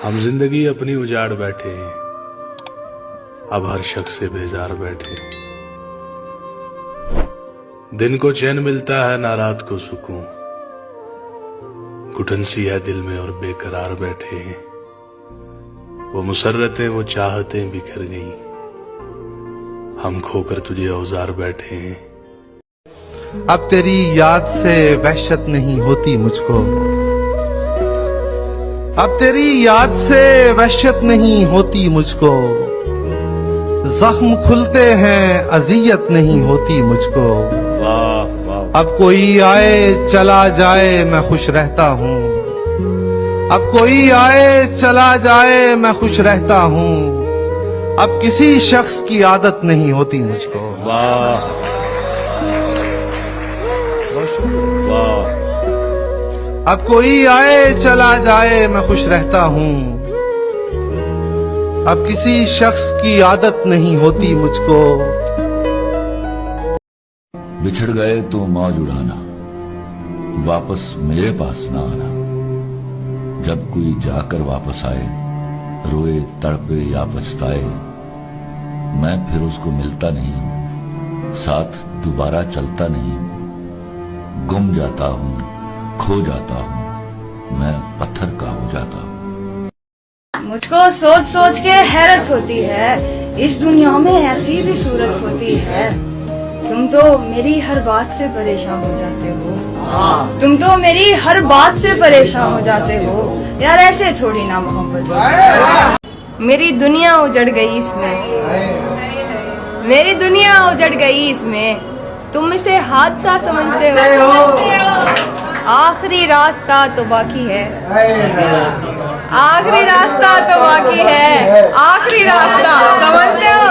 हम जिंदगी अपनी उजाड़ बैठे हैं, अब हर शख्स से बेजार बैठे। दिन को चैन मिलता है ना रात को सुकून, घुटन सी है दिल में और बेकरार बैठे हैं। वो मुसर्रतें वो चाहतें बिखर गई, हम खोकर तुझे औजार बैठे हैं। अब तेरी याद से वहशत नहीं होती मुझको, अब तेरी याद से वहशत नहीं होती मुझको। जख्म खुलते हैं अजियत नहीं होती मुझको। अब कोई आए चला जाए मैं खुश रहता हूँ, अब कोई आए चला जाए मैं खुश रहता हूँ। अब किसी शख्स की आदत नहीं होती मुझको। वाह वाह। अब कोई आए चला जाए मैं खुश रहता हूँ, अब किसी शख्स की आदत नहीं होती मुझको। बिछड़ गए तो मौज उड़ाना, वापस मेरे पास ना आना। जब कोई जाकर वापस आए, रोए तड़पे या पछताए, मैं फिर उसको मिलता नहीं, साथ दोबारा चलता नहीं। गुम जाता हूँ, खो जाता हूँ, मैं पत्थर का हो जाता हूँ। मुझको सोच सोच के हैरत होती है, इस दुनिया में ऐसी भी सूरत होती है। तुम तो मेरी हर बात से परेशान हो जाते हो, तुम तो मेरी हर बात से परेशान हो जाते हो। यार ऐसे थोड़ी ना मोहब्बत होती। मेरी दुनिया उजड़ गई इसमें, मेरी दुनिया उजड़ गई इसमें। तुम इसे हादसा समझते हो, आखिरी रास्ता तो बाकी है, आखिरी रास्ता तो बाकी है, आखिरी रास्ता समझते हो।